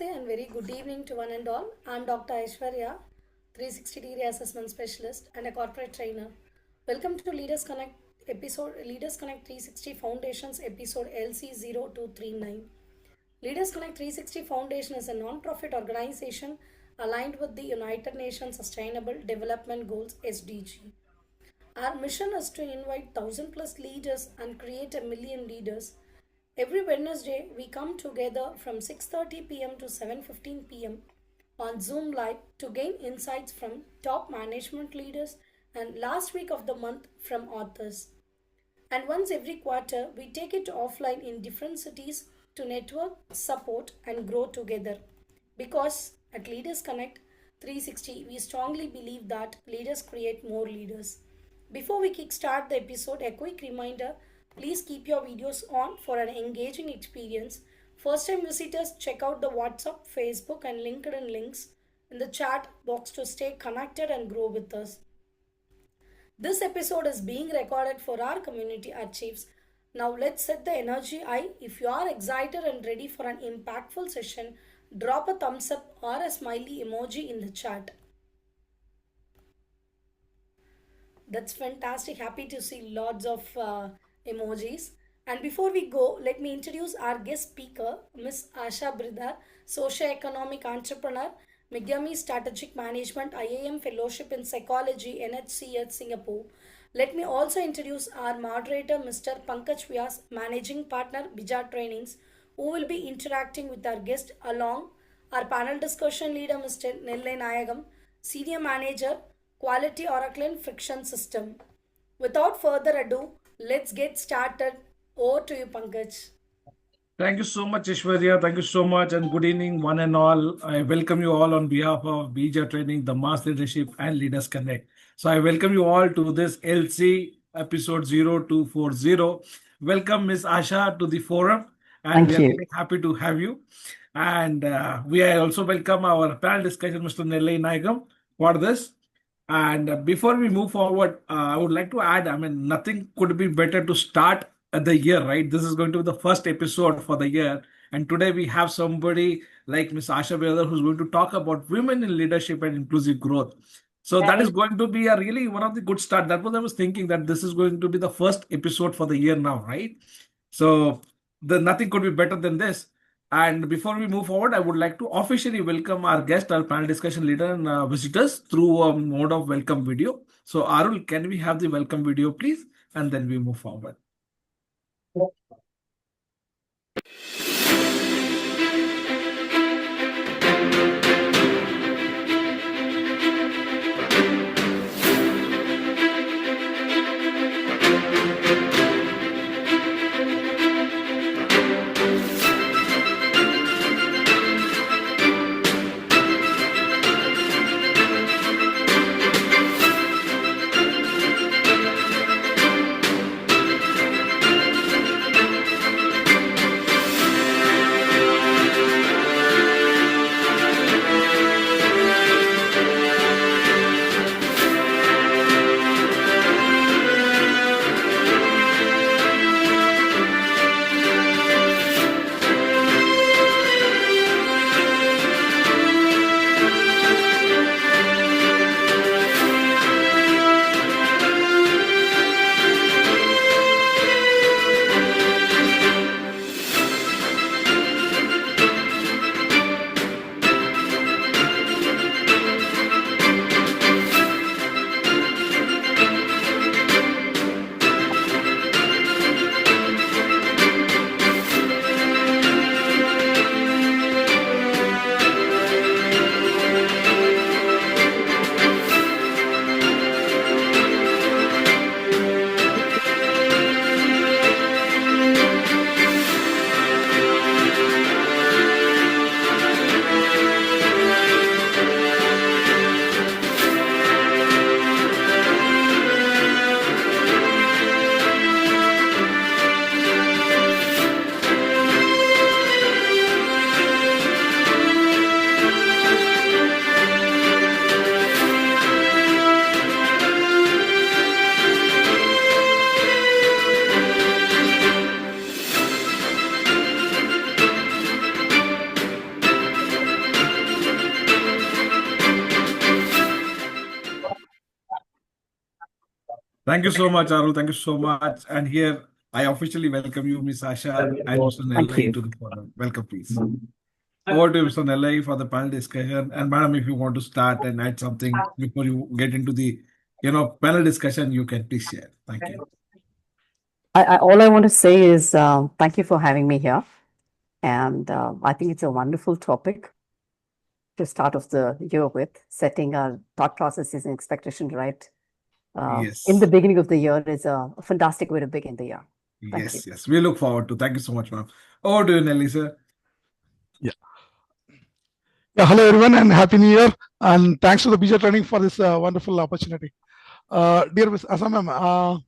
and very good evening to one and all. I'm Dr. Aishwarya, 360-degree assessment specialist and a corporate trainer. Welcome to Leaders Connect 360 Foundations episode LC0239. Leaders Connect 360 Foundation is a non-profit organization aligned with the United Nations Sustainable Development Goals SDG. Our mission is to invite 1,000 plus leaders and create a million leaders. Every Wednesday, we come together from 6:30 p.m. to 7:15 p.m. on Zoom Live to gain insights from top management leaders and last week of the month from authors. And once every quarter, we take it offline in different cities to network, support, and grow together. Because at Leaders Connect 360, we strongly believe that leaders create more leaders. Before we kickstart the episode, a quick reminder. Please keep your videos on for an engaging experience. First time visitors, check out the WhatsApp, Facebook, and LinkedIn links in the chat box to stay connected and grow with us. This episode is being recorded for our community achieves. Now let's set the energy high. If you are excited and ready for an impactful session, drop a thumbs up or a smiley emoji in the chat. That's fantastic. Happy to see lots of emojis. And before we go, let me introduce our guest speaker, Ms. Asha Biradar, Socio-economic entrepreneur, Megmind Strategic Management, IAM Fellowship in Psychology, NHCS, Singapore. Let me also introduce our moderator, Mr. Pankaj Vyas, Managing Partner, Bija Trainings, who will be interacting with our guest along our panel discussion leader, Mr. Nellai Nayagam, Senior Manager, Quality Oracle and Friction System. Without further ado, let's get started. Over to you, Pankaj. Thank you so much, Ishwarya. Thank you so much, and good evening, one and all. I welcome you all on behalf of Bija Training, the Mass Leadership and Leaders Connect. So I welcome you all to this LC episode 0240. Welcome, Miss Asha, to the forum, and we are very happy to have you. And we also welcome our panel discussion, Mr. Nellai Nayagam, for this. And before we move forward, I would like to add, nothing could be better to start the year, right? This is going to be the first episode for the year. And today we have somebody like Ms. Asha Biradar who's going to talk about women in leadership and inclusive growth. So that is going to be a really one of the good start. That was I was thinking that this is going to be the first episode for the year now, right? So nothing could be better than this. And before we move forward, I would like to officially welcome our guest, our panel discussion leader and visitors through a mode of welcome video. So Arul, can we have the welcome video, please? And then we move forward. Thank you so much, Arul. Thank you so much. And here I officially welcome you, Miss Asha and Mr. Thank Nellai you. to the forum. Welcome, please. Over to you, Mr. Nellai, for the panel discussion. And madam, if you want to start and add something before you get into the panel discussion, you can please share. Thank you. All I want to say is thank you for having me here. And I think it's a wonderful topic to start off the year with, setting our thought processes and expectations right. In the Yes. beginning of the year is a fantastic way to begin the year. Thank you. Yes. We look forward to. Thank you so much, ma'am. Over to you, Nelly, sir. Yeah. Yeah. Hello, everyone, and Happy New Year. And thanks to the Bija training for this wonderful opportunity. Dear Ms. Asa ma'am,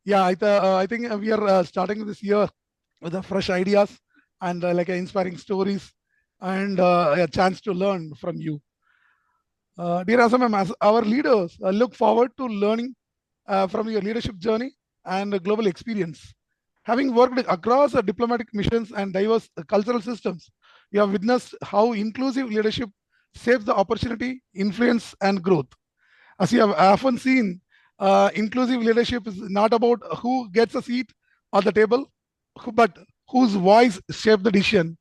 yeah, I think we are starting this year with fresh ideas and like inspiring stories and a chance to learn from you. Dear Asa ma'am, as our leaders look forward to learning from your leadership journey and global experience. Having worked across diplomatic missions and diverse cultural systems, you have witnessed how inclusive leadership shapes the opportunity, influence, and growth. As you have often seen, inclusive leadership is not about who gets a seat on the table, but whose voice shapes the decision.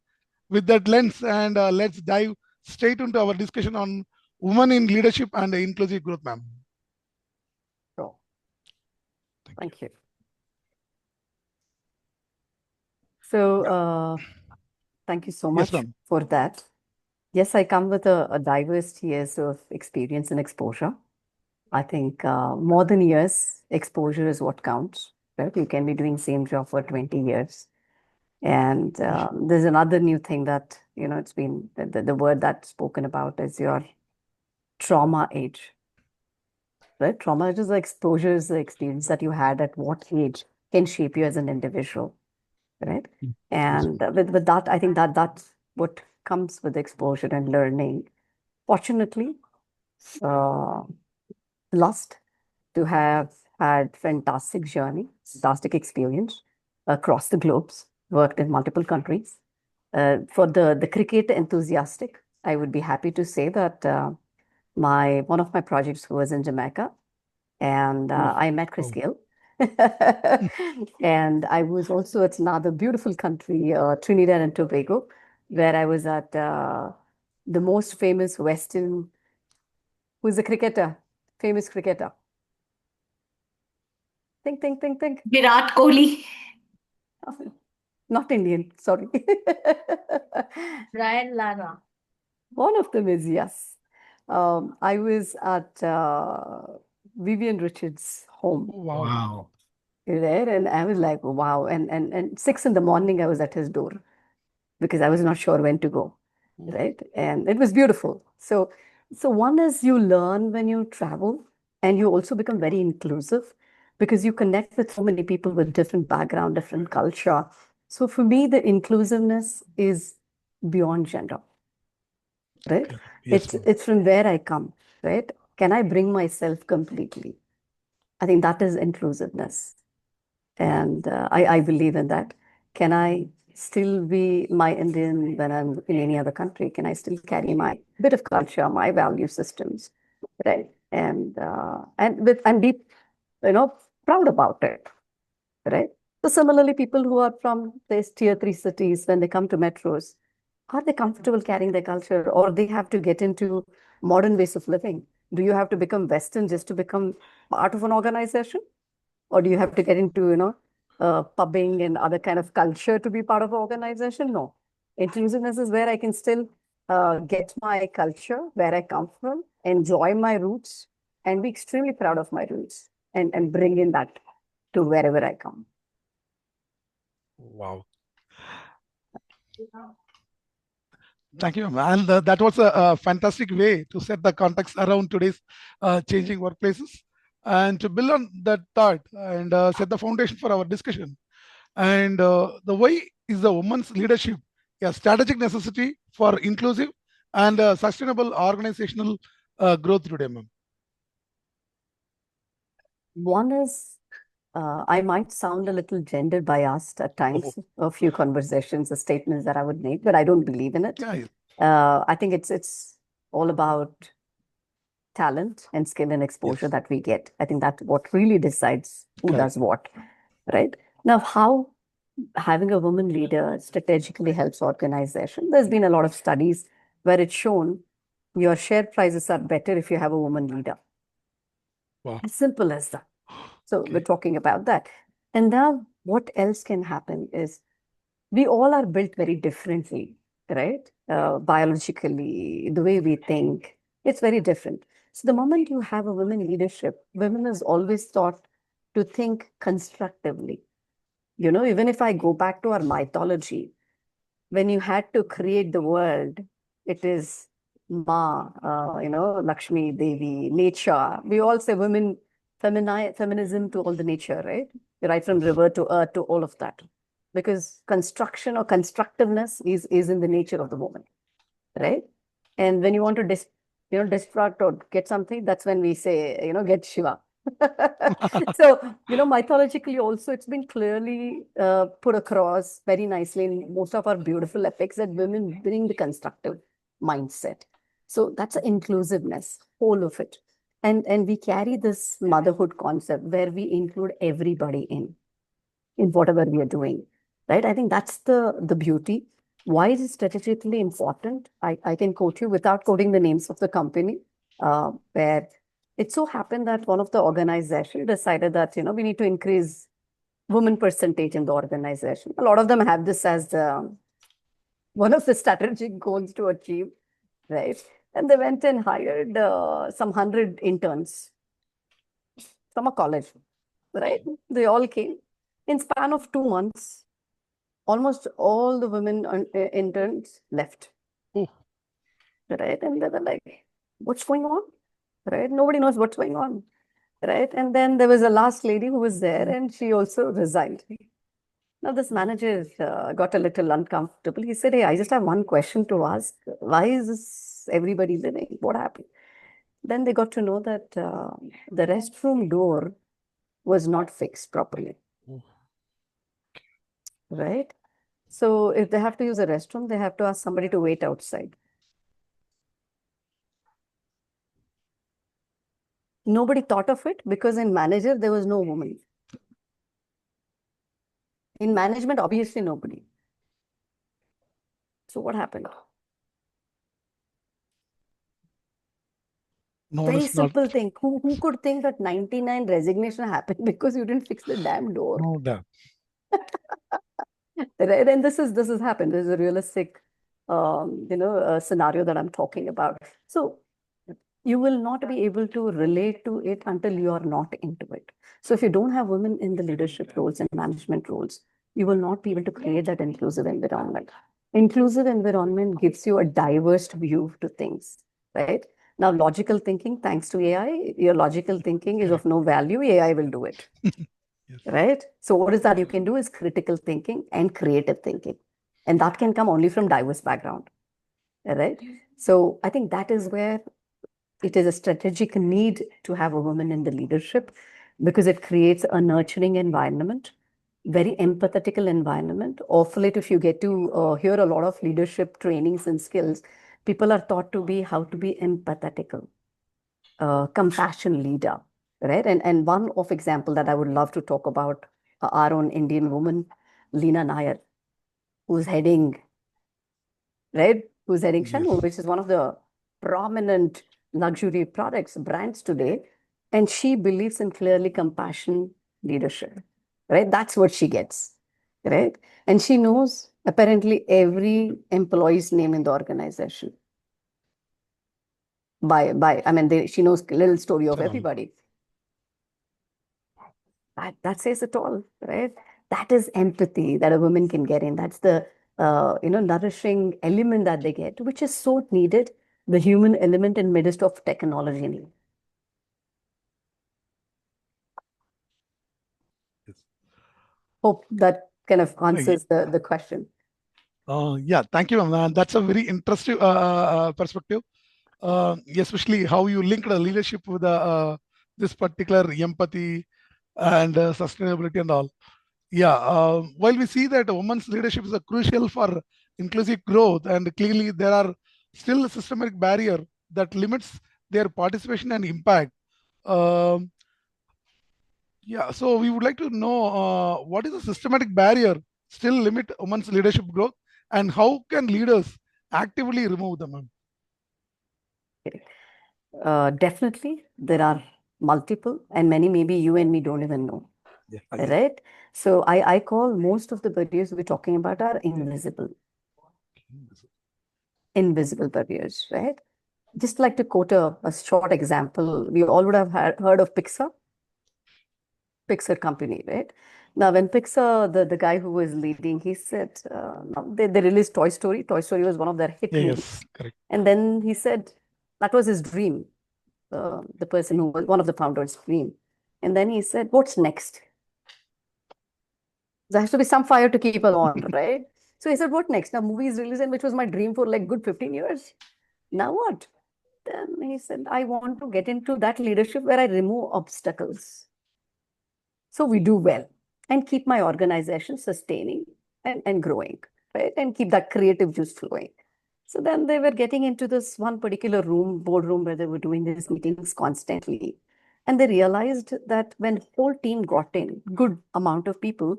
With that lens, and let's dive straight into our discussion on women in leadership and inclusive growth, ma'am. Sure. Thank you. So thank you so much for that. Yes, I come with a diverse years of experience and exposure. I think more than years, exposure is what counts, right? You can be doing same job for 20 years. And there's another new thing that, it's been, the word that's spoken about is your trauma age, right? Trauma is the exposure, is the experience that you had at what age can shape you as an individual, right? And with that, I think that's what comes with exposure and learning. Fortunately, blessed to have had fantastic journey, fantastic experience across the globes, worked in multiple countries. For the cricket enthusiastic, I would be happy to say that one of my projects was in Jamaica, and I met Chris Gayle. And I was also at another beautiful country, Trinidad and Tobago, where I was at the most famous Western, who's a cricketer, famous cricketer. Think. Virat Kohli. Not Indian, sorry. Ryan Lara. One of them is, yes. I was at Vivian Richards' home. Wow. There, and I was like, wow. And 6 in the morning, I was at his door because I was not sure when to go, right? And it was beautiful. So one is you learn when you travel, and you also become very inclusive because you connect with so many people with different background, different culture. So for me, the inclusiveness is beyond gender, right? Yes, It's from where I come, right? Can I bring myself completely? I think that is inclusiveness. And I believe in that. Can I still be my Indian when I'm in any other country? Can I still carry my bit of culture, my value systems, right? And be, proud about it, right? So similarly, people who are from these tier 3 cities, when they come to metros, are they comfortable carrying their culture, or they have to get into modern ways of living? Do you have to become Western just to become part of an organization? Or do you have to get into, pubbing and other kind of culture to be part of an organization? No. Inclusiveness is where I can still get my culture, where I come from, enjoy my roots, and be extremely proud of my roots and bring in that to wherever I come. Wow. Thank you, and that was a fantastic way to set the context around today's changing workplaces, and to build on that thought and set the foundation for our discussion. And the why is the women's leadership a strategic necessity for inclusive and sustainable organizational growth today, ma'am? One is, I might sound a little gender biased at times, a few conversations or statements that I would make, but I don't believe in it. Yeah. I think it's all about talent and skill and exposure that we get. I think that's what really decides who does what, right? Now, how having a woman leader strategically helps organization. There's been a lot of studies where it's shown your share prices are better if you have a woman leader. Wow. As simple as that. So we're talking about that. And now what else can happen is we all are built very differently, right? Biologically, the way we think, it's very different. So the moment you have a women leadership, women is always taught to think constructively. You know, even if I go back to our mythology, when you had to create the world, it is Ma, Lakshmi, Devi, nature. We all say women, feminism to all the nature, right? Right from river to earth to all of that. Because construction or constructiveness is in the nature of the woman, right? And when you want to destruct or get something, that's when we say, get Shiva. So, mythologically also, it's been clearly put across very nicely in most of our beautiful epics that women bring the constructive mindset. So that's an inclusiveness, whole of it. And we carry this motherhood concept where we include everybody in whatever we are doing, right? I think that's the beauty. Why is it strategically important? I can quote you without quoting the names of the company, where it so happened that one of the organization decided that, we need to increase women percentage in the organization. A lot of them have this as one of the strategic goals to achieve, right? And they went and hired some 100 interns from a college, right? They all came. In span of 2 months, almost all the women interns left. Oh. Right? And they were like, what's going on? Right? Nobody knows what's going on. Right? And then there was a last lady who was there and she also resigned. Now this manager got a little uncomfortable. He said, hey, I just have one question to ask. Why is everybody leaving? What happened? Then they got to know that the restroom door was not fixed properly. Right? So if they have to use a restroom, they have to ask somebody to wait outside. Nobody thought of it because in manager, there was no woman. In management, obviously nobody. So what happened? No, Very it's not. simple thing. Who could think that 99 resignation happened because you didn't fix the damn door? No doubt. Right? And this is happened. This is a realistic, scenario that I'm talking about. So you will not be able to relate to it until you are not into it. So if you don't have women in the leadership roles and management roles, you will not be able to create that inclusive environment. Inclusive environment gives you a diverse view to things, right? Now, logical thinking, thanks to AI, your logical thinking is of no value. AI will do it. Yes. Right? So what is that you can do is critical thinking and creative thinking. And that can come only from diverse background. Right? So I think that is where it is a strategic need to have a woman in the leadership because it creates a nurturing environment, very empathetical environment. Of late, if you get to hear a lot of leadership trainings and skills, people are taught to be how to be empathetical, compassion leader, right? And one of example that I would love to talk about our own Indian woman, Leena Nair, who's heading, right? Who's heading Shanmugam, which is one of the prominent luxury products brands today. And she believes in clearly compassion leadership, right? That's what she gets, right? And she knows apparently every employee's name in the organization. She knows a little story of everybody. That says it all, right? That is empathy that a woman can get in. That's the nourishing element that they get, which is so needed, the human element in midst of technology need. Yes. Hope that kind of answers the question. Yeah, thank you, ma'am. That's a very interesting perspective, especially how you link the leadership with this particular empathy and sustainability and all. Yeah, while we see that women's leadership is crucial for inclusive growth, and clearly there are still a systematic barrier that limits their participation and impact. Um, yeah, so we would like to know what is the systematic barrier still limit women's leadership growth, and how can leaders actively remove them, ma'am? Definitely, there are multiple, and many maybe you and me don't even know. Yeah, right? So I call most of the barriers we're talking about are invisible. Invisible barriers, right? Just like to quote a short example, we all would have heard of Pixar company, right? Now, when Pixar, the guy who was leading, he said, now they released Toy Story. Toy Story was one of their hit Yeah, movies. yes, correct. And then he said that was his dream, the person who was one of the founders' dream. And then he said, what's next? There has to be some fire to keep us on, right? So he said, what next? Now, movie is released, and which was my dream for like good 15 years. Now what? Then he said, I want to get into that leadership where I remove obstacles. So we do well and keep my organization sustaining and growing, right? And keep that creative juice flowing. So then they were getting into this one particular room, boardroom, where they were doing these meetings constantly. And they realized that when whole team got in, good amount of people,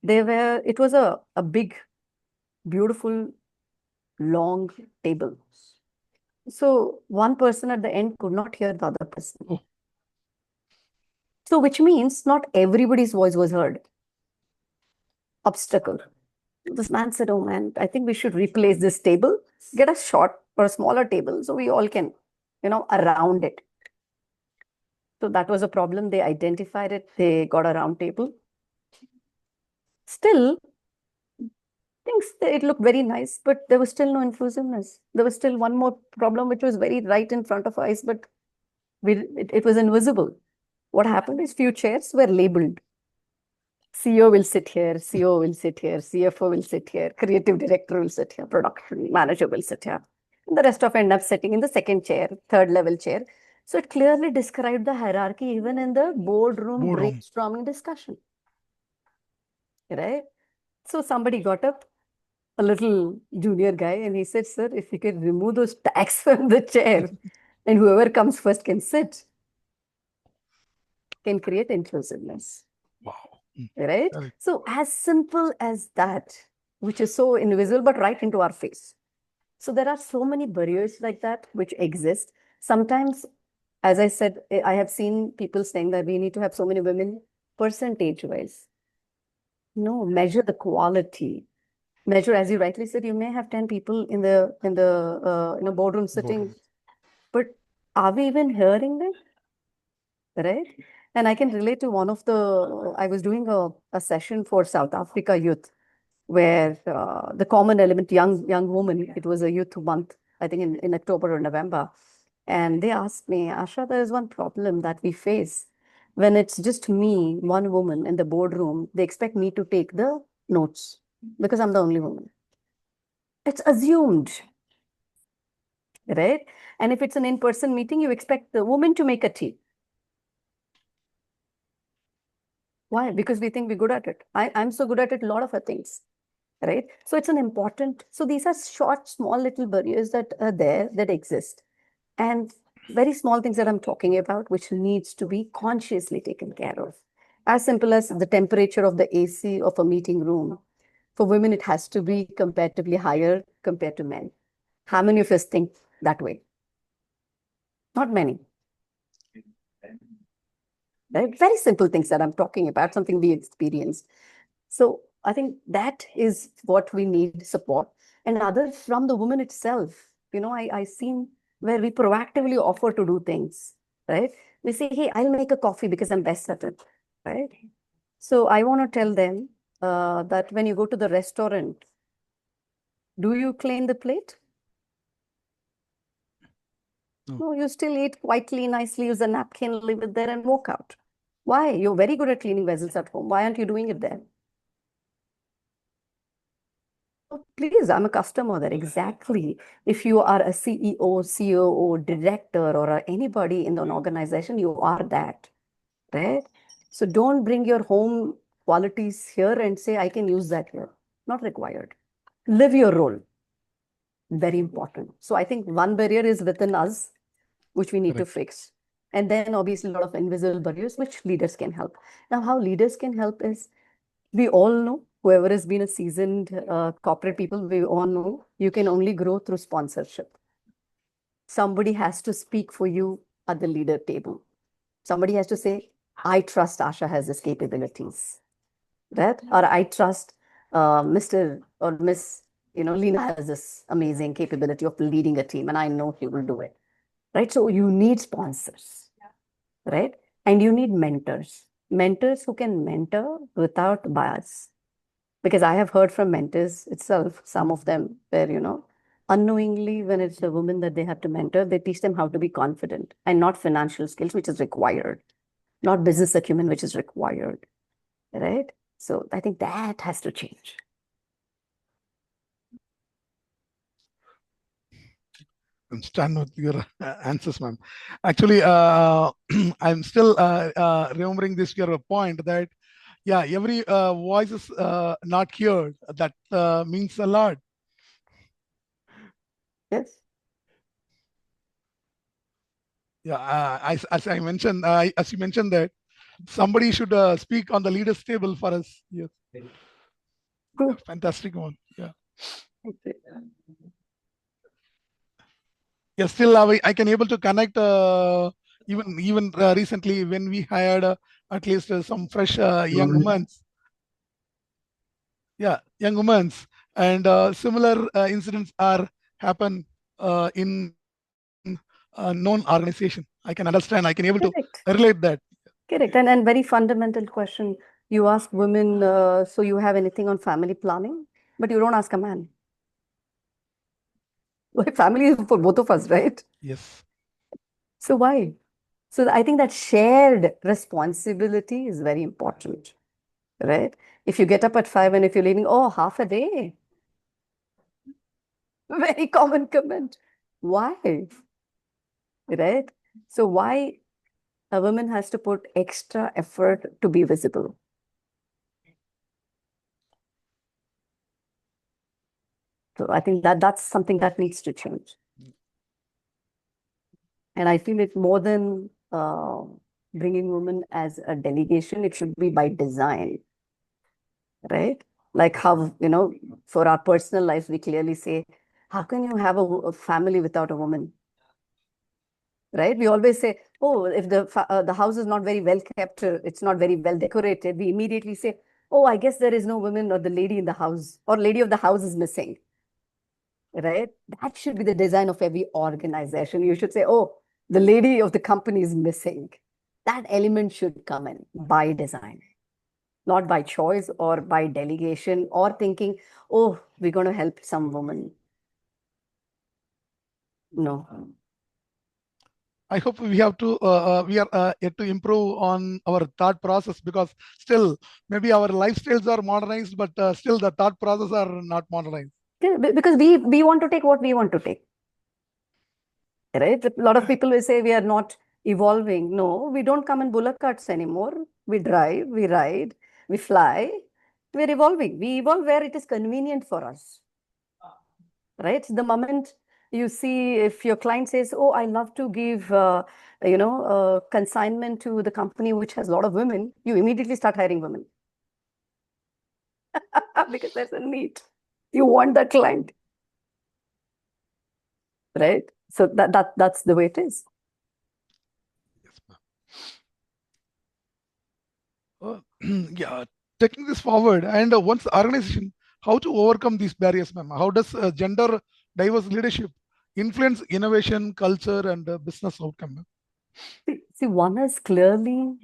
it was a big, beautiful, long table. So one person at the end could not hear the other person. Oh. So which means not everybody's voice was heard. Obstacle. This man said, oh man, I think we should replace this table, get a short or a smaller table so we all can, around it. So that was a problem. They identified it. They got a round table. Still, it looked very nice, but there was still no inclusiveness. There was still one more problem, which was very right in front of our eyes, but it was invisible. What happened is few chairs were labeled. CEO will sit here, CEO will sit here, CFO will sit here, creative director will sit here, production manager will sit here. And the rest of end up sitting in the second chair, third level chair. So it clearly described the hierarchy even in the boardroom brainstorming discussion. Right? So somebody got up, a little junior guy, and he said, sir, if you can remove those tags from the chair and whoever comes first can sit, can create inclusiveness. Wow. Right? Correct. So as simple as that, which is so invisible, but right into our face. So there are so many barriers like that which exist. Sometimes, as I said, I have seen people saying that we need to have so many women percentage-wise. No, measure the quality. Measure, as you rightly said, you may have 10 people in the boardroom sitting, but are we even hearing them? Right? And I can relate to I was doing a session for South Africa youth, where the common element, young woman, it was a youth month, I think in October or November. And they asked me, Asha, there's one problem that we face. When it's just me, one woman in the boardroom, they expect me to take the notes because I'm the only woman. It's assumed, right? And if it's an in-person meeting, you expect the woman to make a tea. Why? Because we think we're good at it. I'm so good at it, a lot of her things, right? So it's so these are short, small little barriers that are there, that exist. And very small things that I'm talking about, which needs to be consciously taken care of. As simple as the temperature of the AC of a meeting room. For women, it has to be comparatively higher compared to men. How many of us think that way? Not many. Right? Very simple things that I'm talking about, something we experienced. So I think that is what we need support. And others from the woman itself. I seen where we proactively offer to do things, right? We say, hey, I'll make a coffee because I'm best at it, right? So I want to tell them that when you go to the restaurant, do you clean the plate? No, you still eat quietly, nicely, use a napkin, leave it there and walk out. Why? You're very good at cleaning vessels at home. Why aren't you doing it there? Oh, please, I'm a customer there. Exactly. If you are a CEO, COO, director, or anybody in an organization, you are that, right? So don't bring your home qualities here and say, I can use that here. Not required. Live your role. Very important. So I think one barrier is within us. which we need to fix. And then obviously a lot of invisible barriers, which leaders can help. Now, how leaders can help is, we all know, whoever has been a seasoned corporate people, we all know you can only grow through sponsorship. Somebody has to speak for you at the leader table. Somebody has to say, I trust Asha has his capabilities, right? Or I trust Mr. or Miss, Lena has this amazing capability of leading a team, and I know he will do it, right? So you need sponsors, right? And you need mentors who can mentor without bias. Because I have heard from mentors itself, some of them where, unknowingly, when it's a woman that they have to mentor, they teach them how to be confident and not financial skills, which is required, not business acumen, which is required, right? So I think that has to change. I'm stand with your answers, ma'am. Actually, I'm still remembering this your point that, yeah, every voice is not heard. That means a lot. Yes. Yeah, as I mentioned, as you mentioned that somebody should speak on the leaders table for us. Yes. True. Fantastic one. Yeah. Yeah. Still, I can able to connect. Even recently, when we hired at least some fresh young women. Yeah, young women, and similar incidents are happen in known organization. I can understand. I can able to Correct. relate that. Correct. And very fundamental question. You ask women, so you have anything on family planning, but you don't ask a man. Like, family is for both of us, right? Yes. So why? So I think that shared responsibility is very important, right? If you get up at 5 and if you're leaving, oh, half a day. Very common comment. Why? Right? So why a woman has to put extra effort to be visible? So I think that's something that needs to change. And I feel it more than bringing women as a delegation, it should be by design, right? Like how, for our personal lives, we clearly say, how can you have a family without a woman? Right? We always say, oh, if the house is not very well kept, it's not very well decorated, we immediately say, oh, I guess there is no woman or the lady in the house or lady of the house is missing. Right? That should be the design of every organization. You should say, oh, the lady of the company is missing. That element should come in by design, not by choice or by delegation or thinking, oh, we're going to help some woman. No. I hope we have to we are yet to improve on our thought process, because still maybe our lifestyles are modernized, but still the thought process are not modernized. Because we want to take what we want to take. Right? A lot of people will say we are not evolving. No, we don't come in bullock carts anymore. We drive, we ride, we fly. We're evolving. We evolve where it is convenient for us. Right? The moment you see, if your client says, oh, I love to give, consignment to the company which has a lot of women, you immediately start hiring women. Because there's a need. You want that client. Right? So that's the way it is. Yes, yeah, taking this forward, and once the organization, how to overcome these barriers, ma'am? How does gender diverse leadership influence innovation, culture, and business outcome? See, one is clearly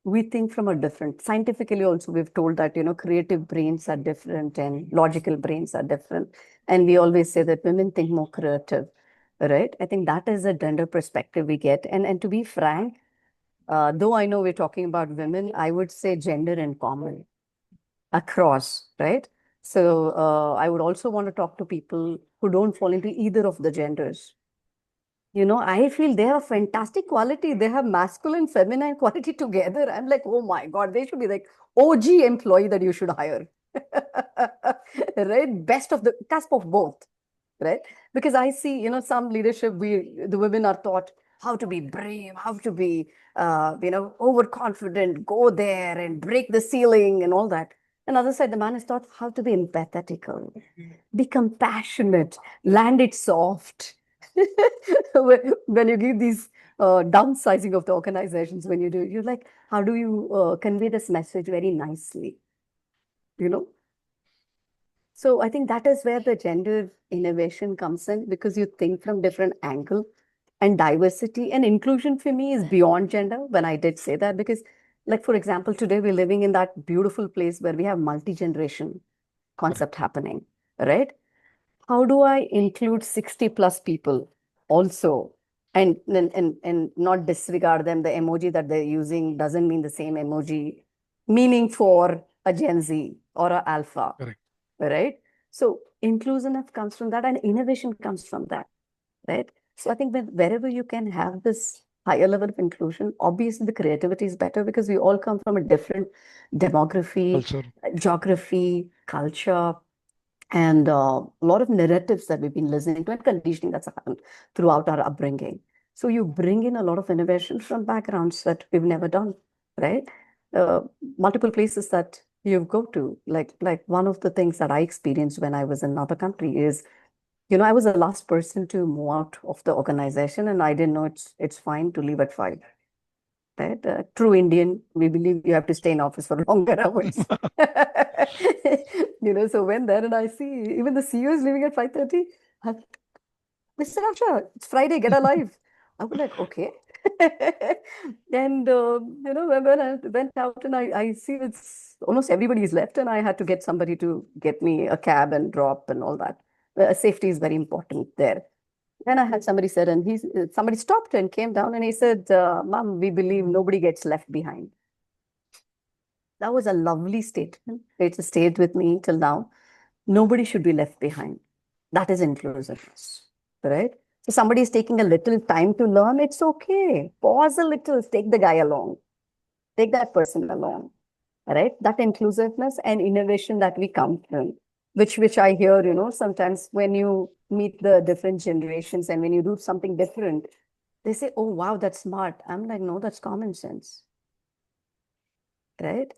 we think from a different, scientifically also we've told that, creative brains are different and logical brains are different. And we always say that women think more creative, right? I think that is a gender perspective we get. And to be frank, though I know we're talking about women, I would say gender in common across, right? So I would also want to talk to people who don't fall into either of the genders. I feel they have fantastic quality. They have masculine, feminine quality together. I'm like, oh my God, they should be like OG employee that you should hire. Right? Best of the cusp of both. right? Because I see, some leadership, the women are taught how to be brave, how to be, overconfident, go there and break the ceiling and all that. And other side, the man is taught how to be empathetical, be compassionate, land it soft. When you give these downsizing of the organizations, when you do, you're like, how do you convey this message very nicely? So I think that is where the gender innovation comes in, because you think from different angle, and diversity and inclusion for me is beyond gender. When I did say that, because like, for example, today we're living in that beautiful place where we have multi-generation concept happening, right? How do I include 60 plus people also, and not disregard them? The emoji that they're using doesn't mean the same emoji meaning for a Gen Z or a Alpha. Correct. Right? So inclusiveness comes from that, and innovation comes from that, right? So I think wherever you can have this higher level of inclusion, obviously the creativity is better, because we all come from a different demography, Culture. geography, culture, and a lot of narratives that we've been listening to and conditioning that's happened throughout our upbringing. So you bring in a lot of innovation from backgrounds that we've never done, right? Multiple places that you go to, like one of the things that I experienced when I was in another country is, I was the last person to move out of the organization, and I didn't know it's fine to leave at 5. Right? True Indian, we believe you have to stay in office for longer hours. So when there and I see even the CEO is leaving at 5:30, Mr. Asha, it's Friday, get alive. I was like, okay. And when I went out and I see it's almost everybody's left, and I had to get somebody to get me a cab and drop and all that. Safety is very important there. Then I had somebody said, and somebody stopped and came down and he said, Mom, we believe nobody gets left behind. That was a lovely statement. It's stayed with me till now. Nobody should be left behind. That is inclusiveness, right? So somebody is taking a little time to learn, it's okay. Pause a little, take the guy along, take that person along, right? That inclusiveness and innovation that we come from, which I hear, sometimes when you meet the different generations and when you do something different, they say, oh, wow, that's smart. I'm like, no, that's common sense, right?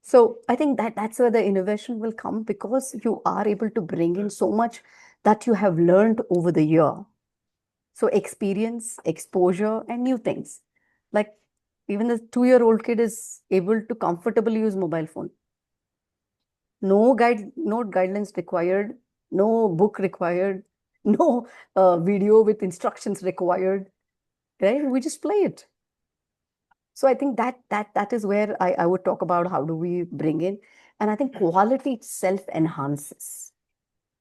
So I think that's where the innovation will come, because you are able to bring in so much that you have learned over the year. So experience, exposure, and new things. Like even the 2-year-old kid is able to comfortably use mobile phone. No guidelines required, no book required, no video with instructions required, right? We just play it. So I think that is where I would talk about how do we bring in, and I think quality itself enhances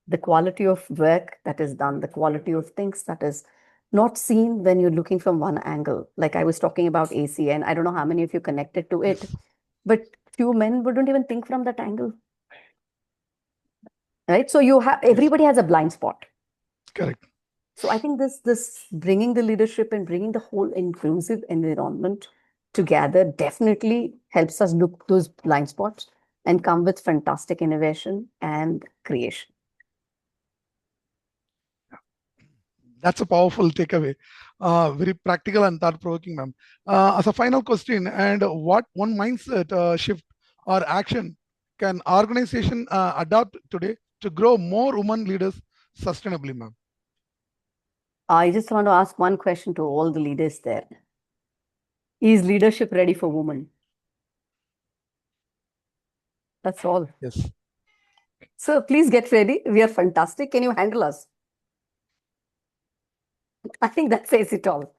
the quality of work that is done, the quality of things that is not seen when you're looking from one angle. Like I was talking about AC, and I don't know how many of you connected to it, but few men wouldn't even think from that angle. Right? So everybody has a blind spot. Correct. So I think this bringing the leadership and bringing the whole inclusive environment together definitely helps us look those blind spots and come with fantastic innovation and creation. That's a powerful takeaway. Very practical and thought-provoking, ma'am. As a final question, and what one mindset shift or action can organization adopt today to grow more women leaders sustainably, ma'am? I just want to ask one question to all the leaders there. Is leadership ready for women? That's all. Yes. So please get ready. We are fantastic. Can you handle us? I think that says it all.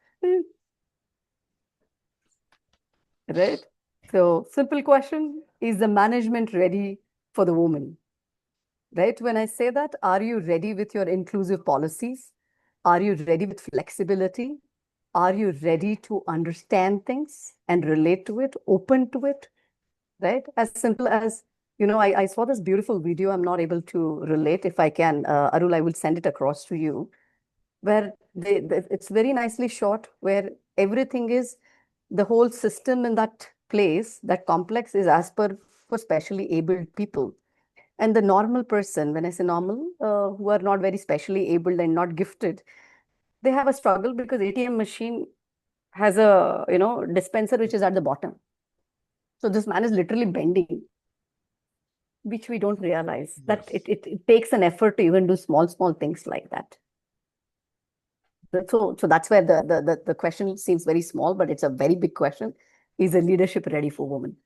Right? So simple question, is the management ready for the woman? Right? When I say that, are you ready with your inclusive policies? Are you ready with flexibility? Are you ready to understand things and relate to it, open to it? Right? As simple as, I saw this beautiful video. I'm not able to relate. If I can, Arul, I will send it across to you, where it's very nicely shot, where everything is, the whole system in that place, that complex is as per for specially abled people. And the normal person, when I say normal, who are not very specially abled and not gifted, they have a struggle because ATM machine has a dispenser which is at the bottom. So this man is literally bending, which we don't realize that it takes an effort to even do small things like that. So that's where the question seems very small, but it's a very big question. Is the leadership ready for women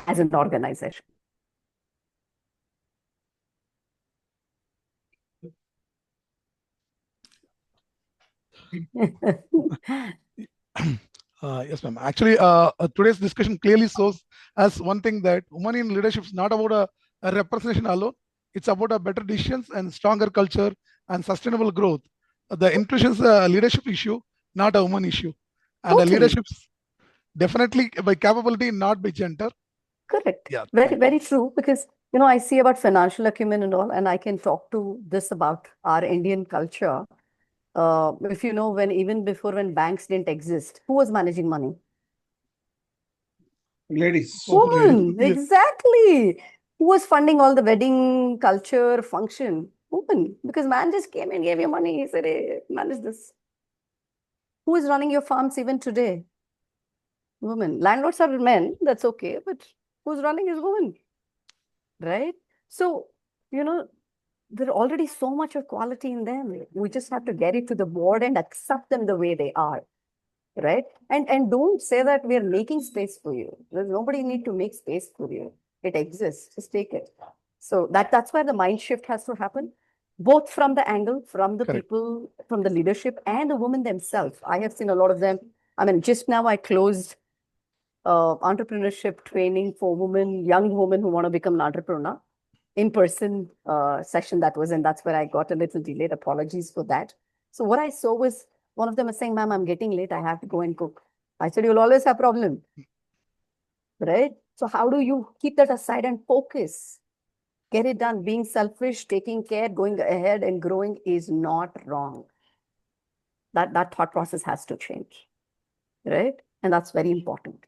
as an organization? Yes, ma'am. Actually, today's discussion clearly shows us one thing, that women in leadership is not about a representation alone. It's about a better decisions and stronger culture and sustainable growth. The inclusion is a leadership issue, not a woman issue. And the Totally. leadership definitely by capability, not by gender. Correct. Yeah, Very true. Because I see about financial acumen and all, and I can talk to this about our Indian culture. If you know, even when banks didn't exist, who was managing money? Ladies. Woman, exactly. Who was funding all the wedding culture function? Woman, because man just came and gave you money. He said, "Hey, manage this." Who is running your farms even today? Women. Landlords are men, that's okay, but who's running is women, right? So, there are already so much of quality in them. We just have to get it to the board and accept them the way they are, right? And don't say that we are making space for you. There's nobody need to make space for you. It exists. Just take it. So that's where the mind shift has to happen, both from the angle, from the Correct. people, from the leadership, and the women themselves. I have seen a lot of them. I mean, just now I closed entrepreneurship training for women, young women who want to become an entrepreneur, in-person session that was, and that's where I got a little delayed. Apologies for that. So what I saw was one of them was saying, "Ma'am, I'm getting late. I have to go and cook." I said, "You'll always have problem, right? So how do you keep that aside and focus? Get it done. Being selfish, taking care, going ahead and growing is not wrong. That thought process has to change, right? And that's very important."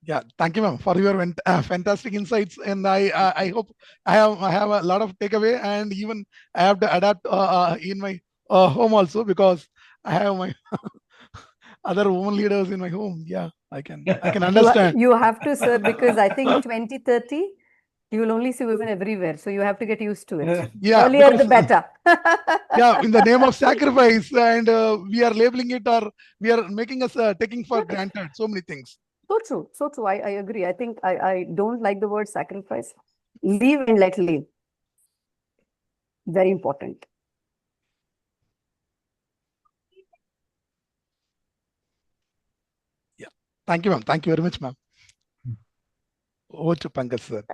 Yeah, thank you, ma'am, for your fantastic insights. And I hope I have a lot of takeaway, and even I have to adapt in my home also, because I have my other women leaders in my home. Yeah, I can understand. You have to, sir, because I think 2030, you will only see women everywhere. So you have to get used to it. Yeah, Earlier, because the better. yeah, in the name of sacrifice, and we are labeling it, or we are making us taking for granted so many things. So true. So true. I agree. I think I don't like the word sacrifice. Leave and let live. Very important. Yeah. Thank you, ma'am. Thank you very much, ma'am. Over to Pankaj, sir.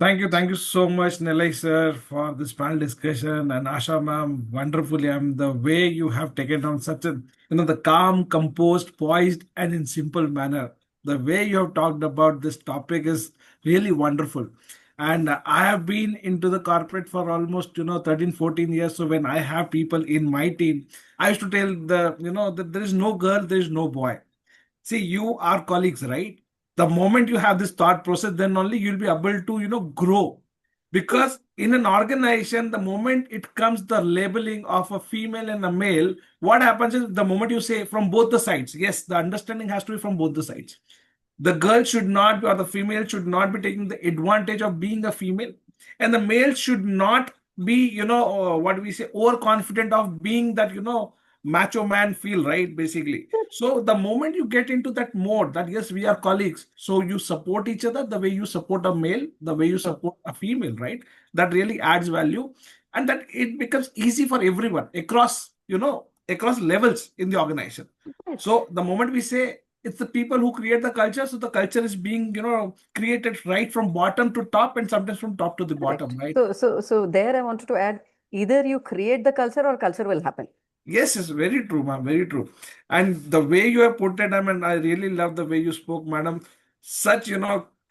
Thank you so much, Nellai sir, for this panel discussion, and Asha ma'am, wonderfully. The way you have taken down such a, the calm, composed, poised, and in simple manner. The way you have talked about this topic is really wonderful. And I have been into the corporate for almost, 13, 14 years. So when I have people in my team, I used to tell that there is no girl, there is no boy. See, you are colleagues, right? The moment you have this thought process, then only you'll be able to, grow. Because in an organization, the moment it comes the labeling of a female and a male, what happens is the moment you say from both the sides, yes, the understanding has to be from both the sides. The girl should not be, or the female should not be taking the advantage of being a female, and the male should not be, what we say, overconfident of being that, macho man feel, right? Basically. So the moment you get into that mode that yes, we are colleagues, so you support each other the way you support a male, the way you support a female, right? That really adds value, and that it becomes easy for everyone across levels in the organization. So the moment we say it's the people who create the culture, so the culture is being created right from bottom to top, and sometimes from top to the bottom, right? So there I wanted to add, either you create the culture or culture will happen. Yes, it's very true, ma'am. Very true. And the way you have put it, I mean, I really love the way you spoke, madam. Such,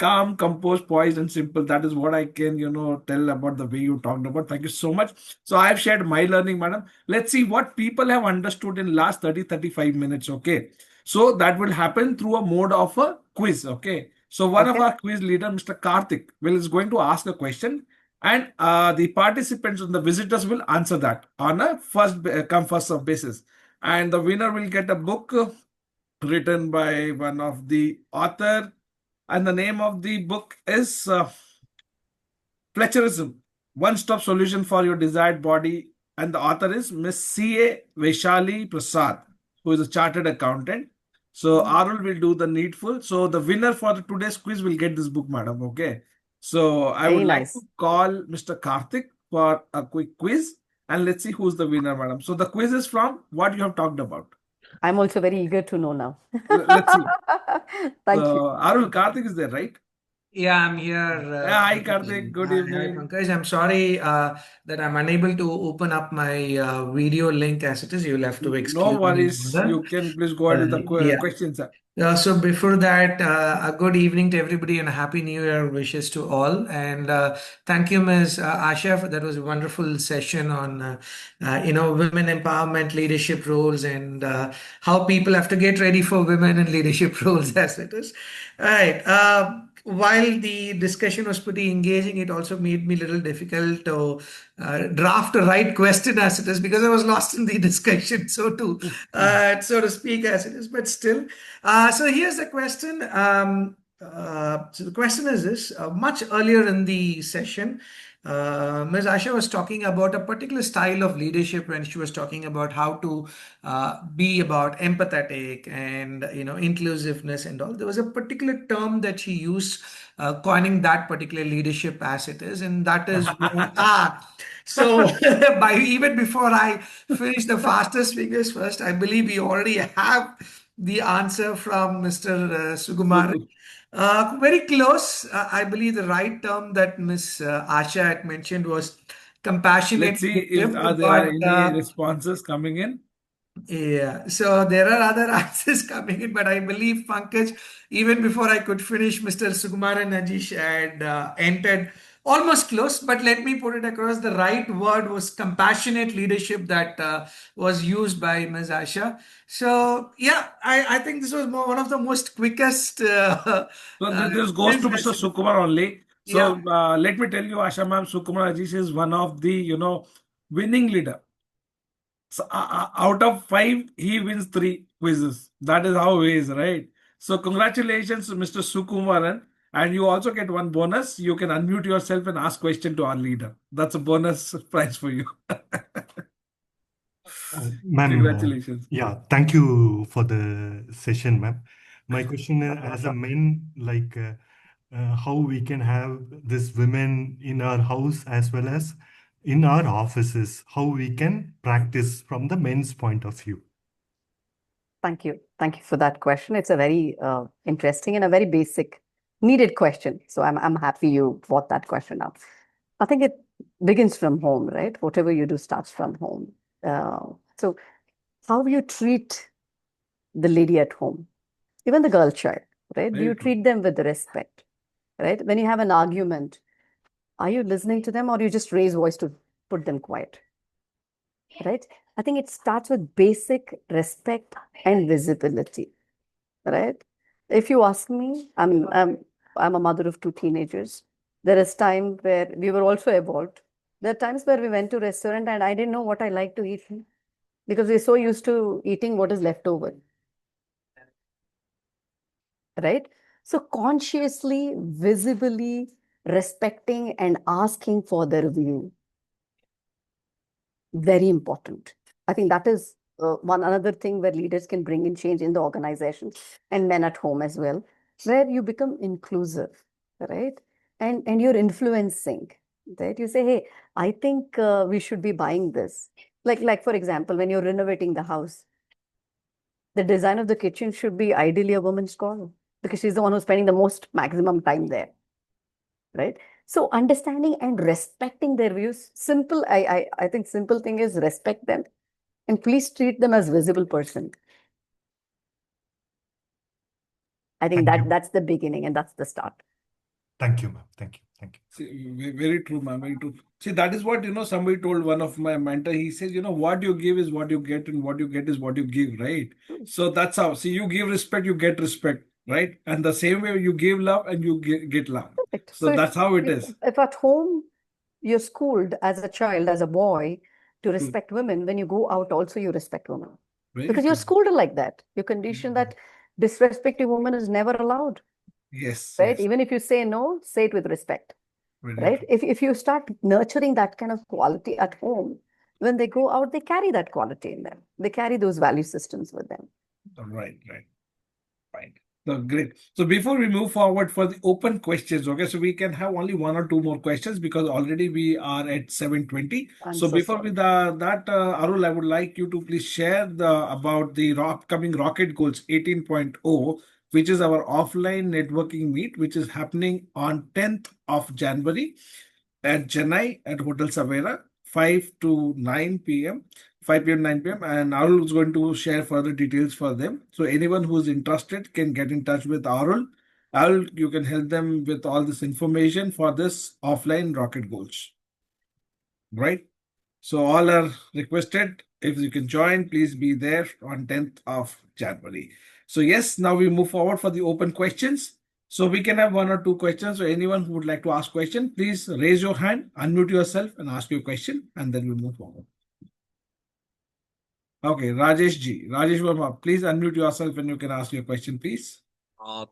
calm, composed, poised, and simple. That is what I can, tell about the way you talked about. Thank you so much. So I have shared my learning, madam. Let's see what people have understood in last 35 minutes. Okay. So that will happen through a mode of a quiz. Okay. So one of Okay. our quiz leader, Mr. Karthik, is going to ask a question, and the participants and the visitors will answer that on a come first serve basis. And the winner will get a book written by one of the author, and the name of the book is Fletcherism, one-stop solution for your desired body, and the author is Miss C.A. Vaishali Prasad, who is a chartered accountant. So Arul will do the needful. So the winner for the today's quiz will get this book, madam. Okay. So I Very would like nice. to call Mr. Karthik for a quick quiz, and let's see who's the winner, madam. So the quiz is from what you have talked about. I'm also very eager to know now. Let's see. Thank you. So Arul, Karthik is there, right? Yeah, I'm here. Yeah, hi Karthik, good Hi, evening. Pankaj. I'm sorry that I'm unable to open up my video link as it is. You'll have to No excuse me worries. for You can please go ahead with the yeah. questions, sir. So before that, a good evening to everybody and a happy New Year wishes to all. And thank you, Ms. Asha. That was a wonderful session on, women empowerment, leadership roles, and how people have to get ready for women in leadership roles as it is. All right. While the discussion was pretty engaging, it also made me a little difficult to draft a right question as it is because I was lost in the discussion, so to speak, as it is. But still, so here's the question. So the question is this: much earlier in the session, Ms. Asha was talking about a particular style of leadership when she was talking about how to be about empathetic and inclusiveness and all. There was a particular term that she used, coining that particular leadership as it is, and that is So by even before I finish the fastest fingers first, I believe we already have the answer from Mr. Sukumar. Very close. I believe the right term that Miss Asha had mentioned was compassionate Let's see if leadership, are there but any responses coming in. yeah, so there are other answers coming in, but I believe Pankaj, even before I could finish, Mr. Sukumar and Najish had entered almost close, but let me put it across. The right word was compassionate leadership that was used by Ms. Asha. So, yeah, I think this was one of the most quickest. So this goes to Mr. Sukumar only. So Yeah. let me tell you, Asha ma'am, Sukumar Ajish is one of the winning leader. So out of 5, he wins 3 quizzes. That is how he is, right? So congratulations to Mr. Sukumaran. And you also get one bonus. You can unmute yourself and ask question to our leader. That's a bonus prize for you. Ma'am, Congratulations. yeah, thank you for the session, ma'am. My question as a men, like how we can have this women in our house as well as in our offices, how we can practice from the men's point of view. Thank you. Thank you for that question. It's a very interesting and a very basic, needed question. So I'm happy you brought that question up. I think it begins from home, right? Whatever you do starts from home. So how you treat the lady at home, even the girl child, right? Do Very you true. treat them with respect, right? When you have an argument, are you listening to them or you just raise voice to put them quiet, right? I think it starts with basic respect and visibility, right? If you ask me, I'm a mother of 2 teenagers. There is time where we were also evolved. There are times where we went to restaurant and I didn't know what I like to eat because we're so used to eating what is left over, right? So consciously, visibly respecting and asking for their view, very important. I think that is one another thing where leaders can bring in change in the organization and men at home as well, where you become inclusive, right? And you're influencing, right? You say, hey, I think we should be buying this. Like for example, when you're renovating the house, the design of the kitchen should be ideally a woman's call because she's the one who's spending the most maximum time there, right? So understanding and respecting their views, simple, I think simple thing is respect them and please treat them as visible person. I think Thank you. that's the beginning and that's the start. Thank you, ma'am. Thank you. Thank you. See, very true, ma'am. Very true. See, that is what, somebody told one of my mentor. He says, what you give is what you get, and what you get is what you give, right? So that's how. See, you give respect, you get respect, right? And the same way you give love and you get love. Correct. So So that's how it is. if at home you're schooled as a child, as a boy, to respect women, when you go out also you respect women. Very Because you're true. schooled like that. You're conditioned that disrespecting women is never allowed, Yes. right? Yes. Even if you say no, say it with respect, Very right? true. If you start nurturing that kind of quality at home, when they go out, they carry that quality in them. They carry those value systems with them. Right. Right. So great. So before we move forward for the open questions, okay, so we can have only one or two more questions because already we are at 7:20. I'm So so before sorry. Arul, I would like you to please share about the upcoming Rocket Goals 18.0, which is our offline networking meet, which is happening on 10th of January at Chennai at Hotel Savera, 5 to 9 p.m. 5 p.m. 9 p.m. and Arul is going to share further details for them. So anyone who is interested can get in touch with Arul. Arul, you can help them with all this information for this offline rocket goals. Right? So all are requested. If you can join, please be there on 10th of January. So yes, now we move forward for the open questions. So we can have one or two questions. So anyone who would like to ask question, please raise your hand, unmute yourself and ask your question, and then we'll move forward. Okay, Rajesh ji. Rajesh Verma, please unmute yourself and you can ask your question, please.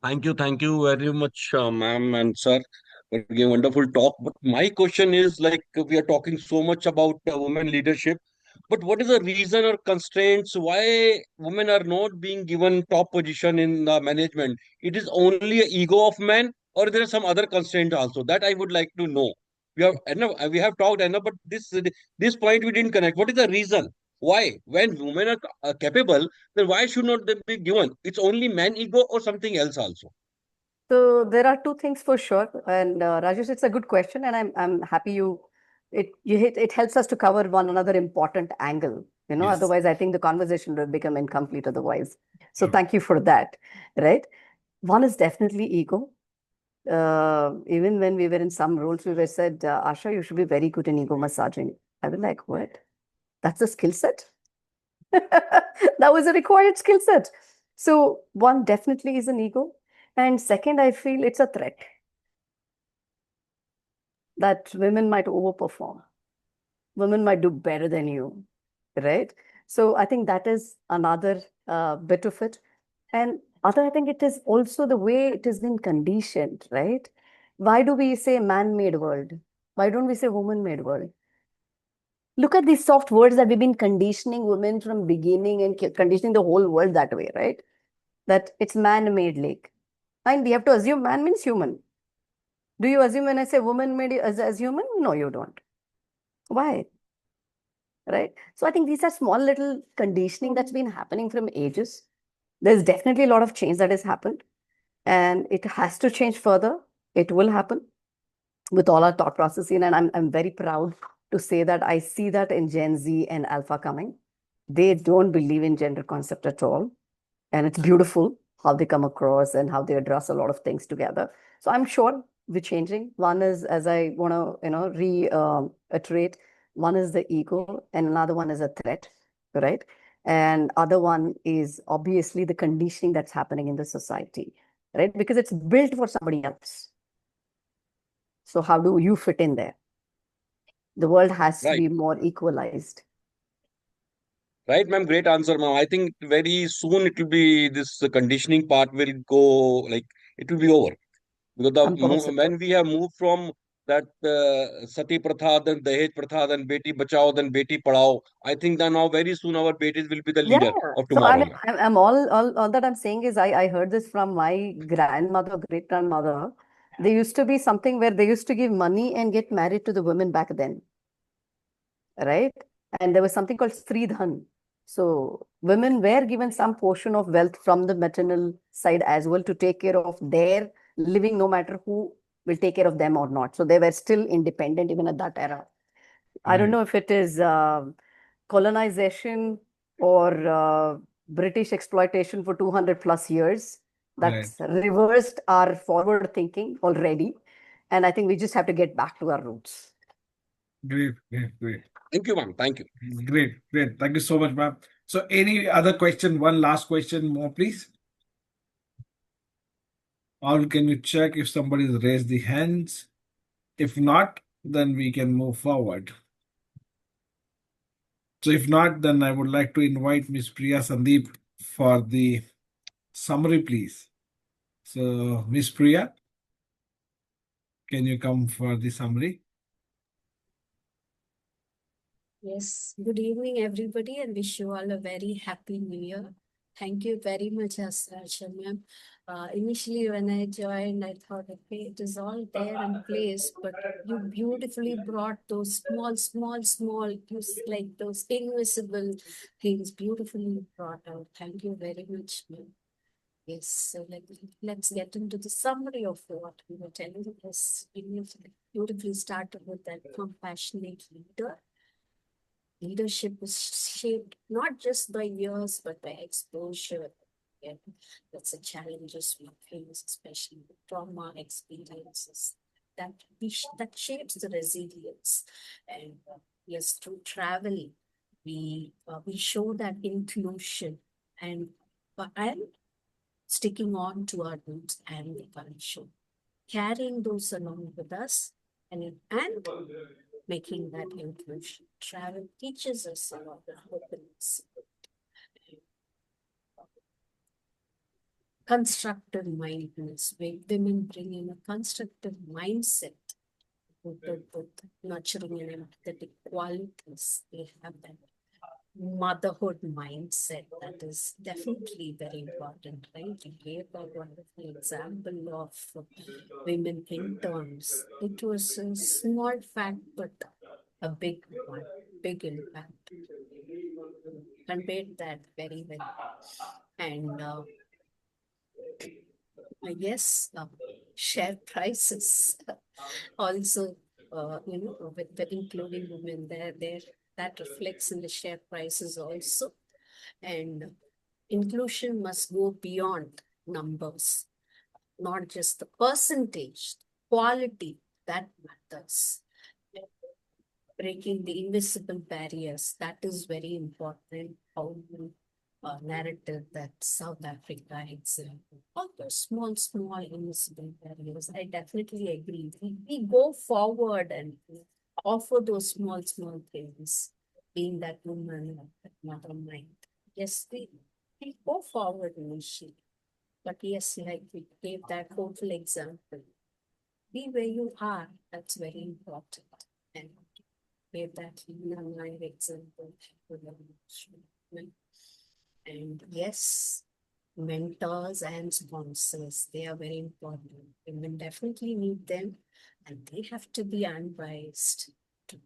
Thank you very much, ma'am and sir, for giving wonderful talk. But my question is like we are talking so much about women leadership, but what is the reason or constraints why women are not being given top position in the management? It is only a ego of men, or there are some other constraints also that I would like to know. We have talked enough, but this point we didn't connect. What is the reason? Why, when women are capable, then why should not they be given? It's only man ego or something else also? So there are two things for sure. And Rajesh, it's a good question, and I'm happy it helps us to cover one another important angle. Yes. Otherwise I think the conversation will become incomplete otherwise. So Sure. thank you for that. Right. One is definitely ego. Even when we were in some roles, we were said, Asha, you should be very good in ego massaging. I was like, what? That's a skill set? That was a required skill set. So one definitely is an ego. And second, I feel it's a threat that women might overperform. Women might do better than you, right? So I think that is another bit of it. And other, I think it is also the way it has been conditioned, right? Why do we say man-made world? Why don't we say woman-made world? Look at these soft words that we've been conditioning women from beginning and conditioning the whole world that way, right? That it's man-made lake. And we have to assume man means human. Do you assume when I say woman made as human? No, you don't. Why? Right? So I think these are small little conditioning that's been happening from ages. There's definitely a lot of change that has happened, and it has to change further. It will happen with all our thought processing, and I'm very proud to say that I see that in Gen Z and Alpha coming. They don't believe in gender concept at all, and it's beautiful how they come across and how they address a lot of things together. So I'm sure we're changing. One is, as I want to, reiterate, one is the ego and another one is a threat, right? And other one is obviously the conditioning that's happening in the society, right? Because it's built for somebody else. So how do you fit in there? The world has to Right. be more equalized. Right, ma'am. Great answer, ma'am. I think very soon it will be this conditioning part will go like it will be over because I'm positive. when we have moved from that sati pratha, then Dahej pratha, then beti bachao, then beti padhao. I think that now very soon our betis will be the Yeah. leader of So I tomorrow, mean, ma'am. I'm all that I'm saying is I heard this from my grandmother, great grandmother. There used to be something where they used to give money and get married to the women back then, right? And there was something called Sridhan. So women were given some portion of wealth from the maternal side as well to take care of their living, no matter who will take care of them or not. So they were still independent even at that era. I don't Right. know if it is colonization or British exploitation for 200 plus years Right. that's reversed our forward thinking already. And I think we just have to get back to our roots. Great. Thank you, ma'am. Thank you. Great. Thank you so much, ma'am. So, any other question? One last question more, please. Or can you check if somebody's raised the hands? If not, then we can move forward. So, if not, then I would like to invite Ms. Priya Sandeep for the summary, please. So, Ms. Priya, can you come for the summary? Yes, good evening, everybody, and wish you all a very happy new year. Thank you very much, Asha ma'am. Initially, when I joined, I thought, okay, it is all there in place, but you beautifully brought those small, like those invisible things, beautifully brought out. Thank you very much, ma'am. Yes, so let's get into the summary of what we were telling. Yes, we beautifully started with that compassionate leader. Leadership is shaped not just by years, but by exposure. Yeah, that's the challenges we face, especially with trauma experiences. That shapes the resilience. And yes, through travel, we show that inclusion and sticking on to our roots and the culture, carrying those along with us, and making that inclusion. Travel teaches us about the openness. Constructive mindfulness, where women bring in a constructive mindset with nurturing and empathetic qualities. They have that motherhood mindset that is definitely very important, right? You gave a wonderful example of women interns. It was a small fact, but a big one, big impact. Conveyed that very well. And I guess share prices also, with the including women there, that reflects in the share prices also. And inclusion must go beyond numbers, not just the percentage, quality that matters. Breaking the invisible barriers, that is very important. How narrative that South Africa example. All those small invisible barriers. I definitely agree. We go forward and offer those small things, being that woman, that mother mind. Yes, we go forward initially. But yes, like we gave that hopeful example. Be where you are, that's very important. And gave that Nellai example. And yes, mentors and sponsors, they are very important. Women definitely need them, and they have to be unbiased too.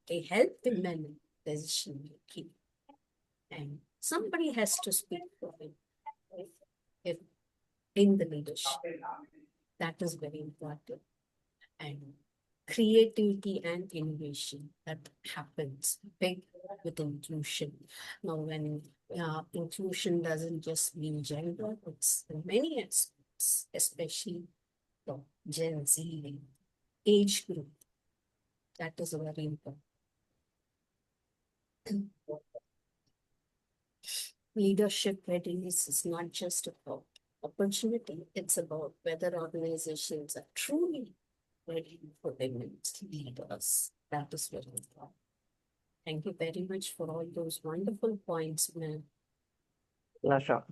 They help women in decision making, and somebody has to speak for them if in the leadership. That is very important. And creativity and innovation that happens big with inclusion. Now, when inclusion doesn't just mean gender, it's in many aspects, especially the Gen Z age group. That is very important. Leadership readiness is not just about opportunity, it's about whether organizations are truly ready for women's leaders. That is very important. Thank you very much for all those wonderful points, ma'am. Pleasure.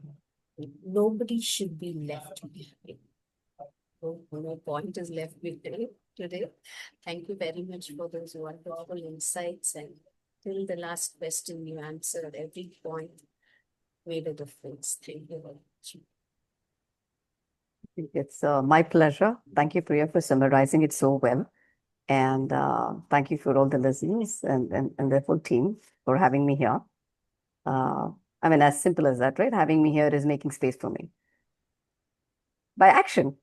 Nobody should be left behind. No point is left behind today. Thank you very much for those wonderful insights, and till the last question you answered, every point made a difference. Thank you very much. It's my pleasure. Thank you, Priya, for summarizing it so well. And thank you for all the listeners and the full team for having me here. I mean, as simple as that, right? Having me here is making space for me by action.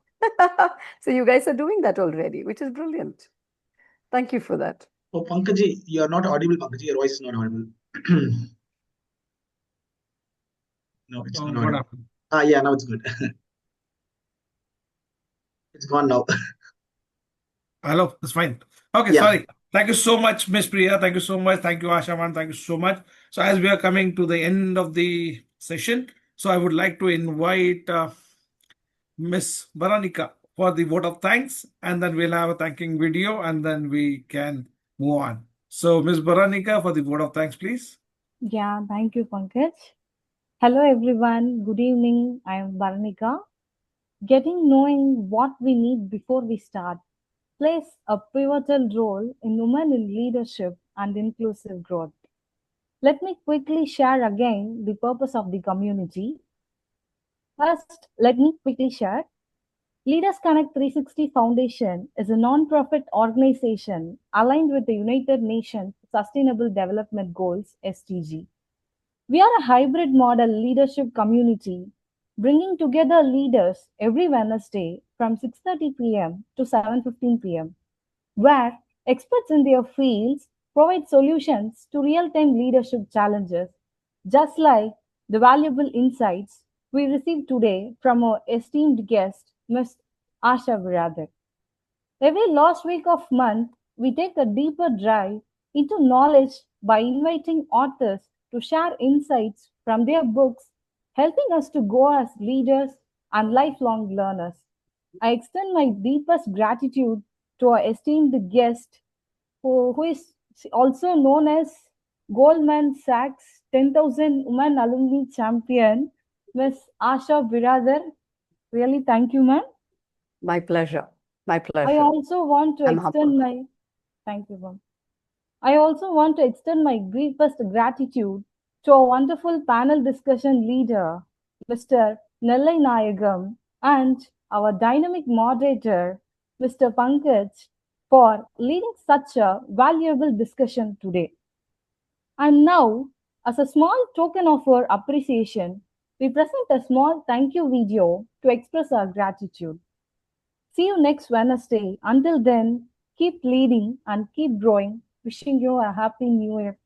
So you guys are doing that already, which is brilliant. Thank you for that. Oh, Pankaj, you are not audible, Pankaj. Your voice is not audible. No, it's not What audible. happened? Yeah, now it's good. It's gone now. Hello, that's fine. Okay, Yeah. sorry. Thank you so much, Miss Priya. Thank you so much. Thank you, Asha man. Thank you so much. So, as we are coming to the end of the session, so I would like to invite Miss Veronica for the vote of thanks, and then we'll have a thanking video, and then we can move on. So, Miss Veronica, for the vote of thanks, please. Yeah, thank you, Pankaj. Hello, everyone. Good evening. I am Bharnika. Knowing what we need before we start plays a pivotal role in women in leadership and inclusive growth. Let me quickly share again the purpose of the community. First, let me quickly share. Leaders Connect 360 Foundation is a non-profit organization aligned with the United Nations Sustainable Development Goals (SDG). We are a hybrid model leadership community, bringing together leaders every Wednesday from 6:30 p.m. to 7:15 p.m., where experts in their fields provide solutions to real-time leadership challenges, just like the valuable insights we received today from our esteemed guest, Ms. Asha Biradar. Every last week of month, we take a deeper dive into knowledge by inviting authors to share insights from their books, helping us to grow as leaders and lifelong learners. I extend my deepest gratitude to our esteemed guest, who is also known as Goldman Sachs 10,000 Women Alumni Champion, Ms. Asha Biradar. Really, thank you, ma'am. My pleasure. My I pleasure. also want to I'm extend humbled. my thank you, ma'am. I also want to extend my deepest gratitude to our wonderful panel discussion leader, Mr. Nellai Nayagam, and our dynamic moderator, Mr. Pankaj, for leading such a valuable discussion today. And now, as a small token of our appreciation, we present a small thank you video to express our gratitude. See you next Wednesday. Until then, keep leading and keep growing. Wishing you a happy new year.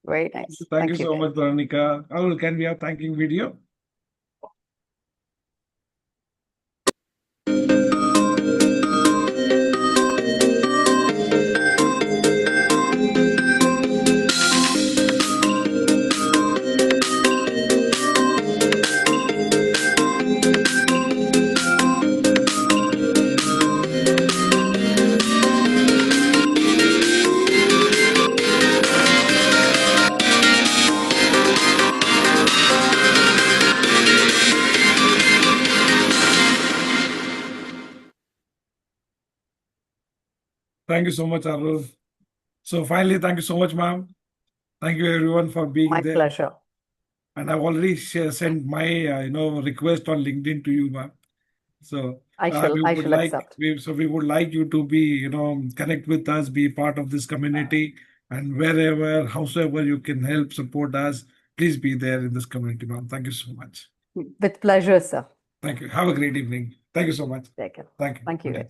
Very nice. Thank you so guys. much, Veronica. Oh, can we have thanking video? Thank you so much, Arul. So finally, thank you so much, ma'am. Thank you everyone for being My there. pleasure. And I've already sent my request on LinkedIn to you, ma'am. So I shall accept. we would like you to be connect with us, be part of this community, and wherever, howsoever you can help support us, please be there in this community, ma'am. Thank you so much. With pleasure, sir. Thank you. Have a great evening. Thank you so much. Take care. Thank you. Thank you, guys.